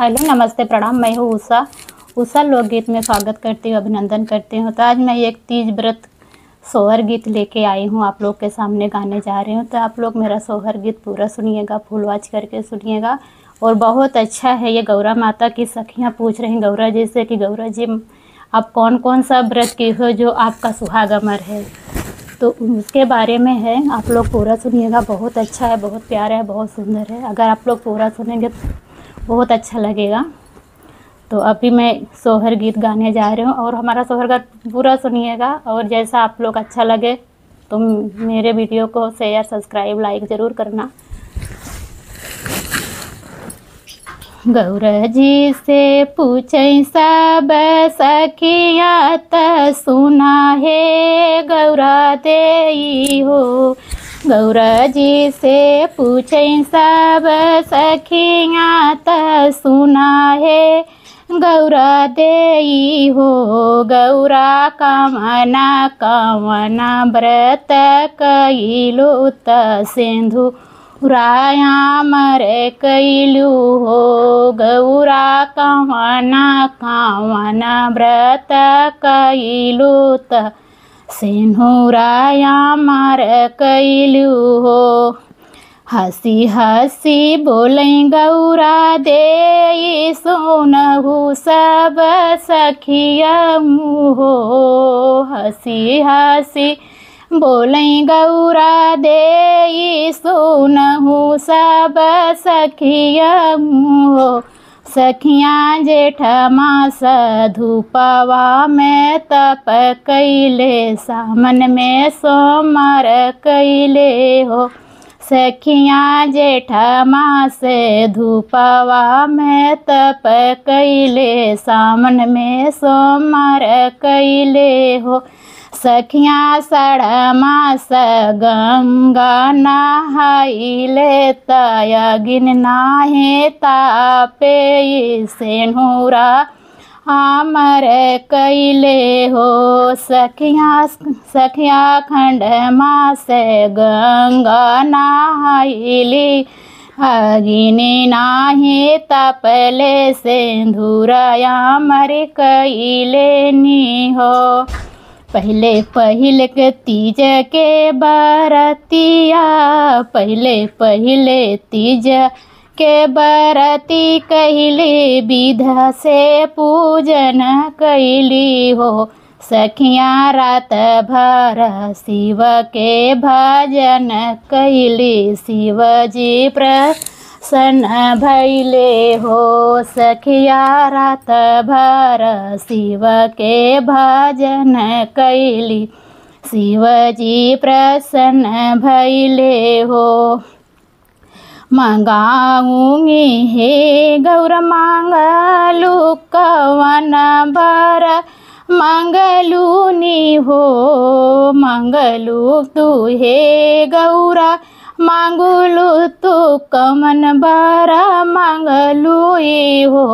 Hello, नमस्ते, प्रणाम। मैं हूँ उषा। उषा लोकगीत में स्वागत करती हूँ, अभिनंदन करती हूँ। तो आज मैं एक तीज व्रत सोहर गीत लेके आई हूँ, आप लोग के सामने गाने जा रही हूँ। तो आप लोग मेरा सोहर गीत पूरा सुनिएगा, फुल वॉच करके सुनिएगा। और बहुत अच्छा है। ये गौरा माता की सखियाँ पूछ रही गौरा जी से कि गौरा जी आप कौन कौन सा व्रत की हो जो आपका सुहाग अमर है, तो उसके बारे में है। आप लोग पूरा सुनिएगा, बहुत अच्छा है, बहुत प्यारा है, बहुत सुंदर है। अगर आप लोग पूरा सुनेंगे तो बहुत अच्छा लगेगा। तो अभी मैं सोहर गीत गाने जा रही हूँ और हमारा सोहर गीत पूरा सुनिएगा। और जैसा आप लोग अच्छा लगे तो मेरे वीडियो को शेयर, सब्सक्राइब, लाइक ज़रूर करना। गौरा जी से पूछै सब सखिया त सुना है गौरा देई हो। गौरा जी से पूछै सब सखिया त सुना है गौरा देई हो। गौरा कमना कमना व्रत कइलु त सिंधु राया मरे कैलू हो। गौरा कवना कवना व्रत कैलू त सिंधुराया मर कैलू हो। हसी हसी बोलै गौरा दे सुनहु सब सखिया हो। हसी हसी बोलै गौरा दे सुनहु सब सखिया हो। सखियाँ जेठ मास धूपवा में तप कैले, सामन में सोमर कैले हो। सखियाँ जेठ मास धूपवा में तप कैले, सामन में सोमर कैले हो। सखियाँ साढ़ मास गंगा नहाइले, तयगिन नाहे तापे सेनुरा आमर कैले हो। सखियाँ खंड मास गंगा नहाइली, अगिनी नाहे तपले सिंधुराया मर कैले नी हो। पहले पहले के तीज के बरतिया, पहले तीज के बरती कहली, विधा से पूजन कैली हो। सखियाँ रात भर शिव के भजन कैली, शिव जी प्रसन्न भैले हो। सखिया रात भर शिव के भजन कैली, शिव जी प्रसन्न भैले हो। मंगाऊंगी हे गौर मांगलू कवन बर मंगलूनी हो। मंगलू तू हे गौरा मांगलू तू कमन बारा मांगलू हो।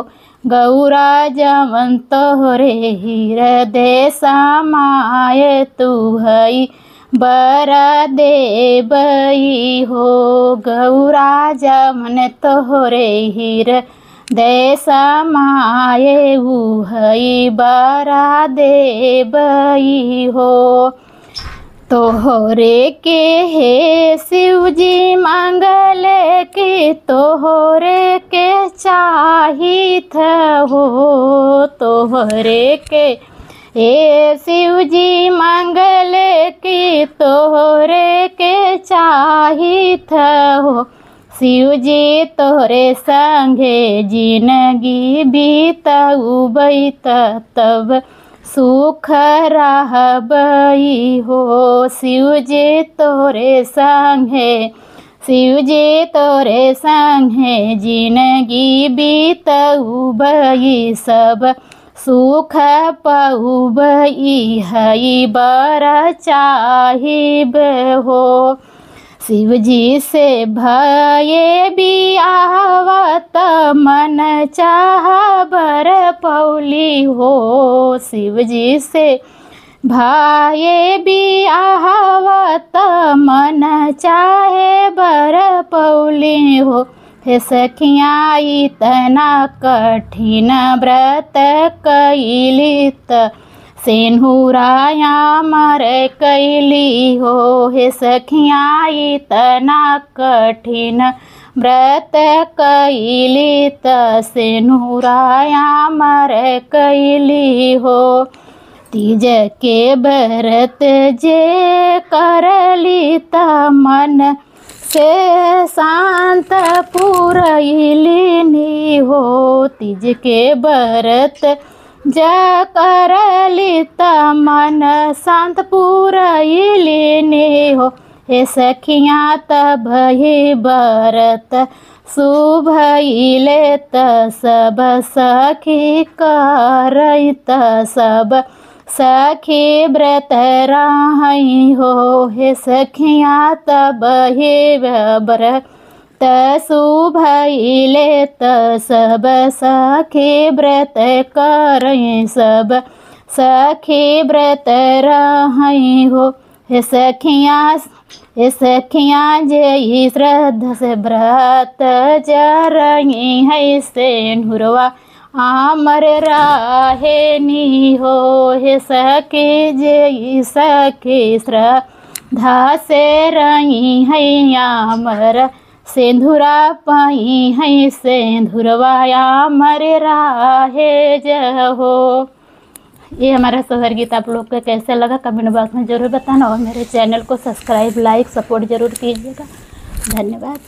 गौरा जवन तोहरे हृदय समाये, तू हई बरा देबई हो। गौरा जवन तोहरे हृदय समाये, ऊ हई बरा देबई हो। तोहरे के हे शिव जी मंगले की, तोहरे के चाहित हो। तोहरे के हे शिव जी मंगले की, तोहरे के चाहित हो। शिव जी तोहरे संगे जिंदगी बीतउबै, तब सुख रहबई हो। शिव जी तोरे संगे, शिव जी तोरे संगे जिंदगी बीतउबै, सब सुख पउबै हई बर चाहिब हो। शिव जी से भये बियावत मन चाह बर पौली हो। शिव जी से भये बियावत मन चाहे बर पौली हो। हे सखिया इतना कठिन व्रत कैलित सिंहुराया मर कैली हो। हे सखिया इतना कठिन व्रत कैलित सिंहुराया मर कैली हो। तीज के व्रत जे करली त मन से शांत पुरैलिनी हो। तीज के व्रत ज करली त मन शांत पुरैलिनी हो। हे सखिया तब ही व्रत शुभइले त सब सखी करैत सब सखी व्रत रहई हो। हे सखिया तब हे व्रत शुभइले त सब सखी व्रत करई सब सखी व्रत रहई हो। हे सखिया जे श्रद्धा से व्रत जरई है सिंहुरवा आमर राहेनी हो। हे सखी जे सखी श्रद्धा से रही है आमर सिंधुरा पाई है सिंधुरवा आमर राहे जहो। ये हमारा सोहर गीत आप लोग को कैसे लगा कमेंट बॉक्स में ज़रूर बताना और मेरे चैनल को सब्सक्राइब लाइक सपोर्ट ज़रूर कीजिएगा। धन्यवाद।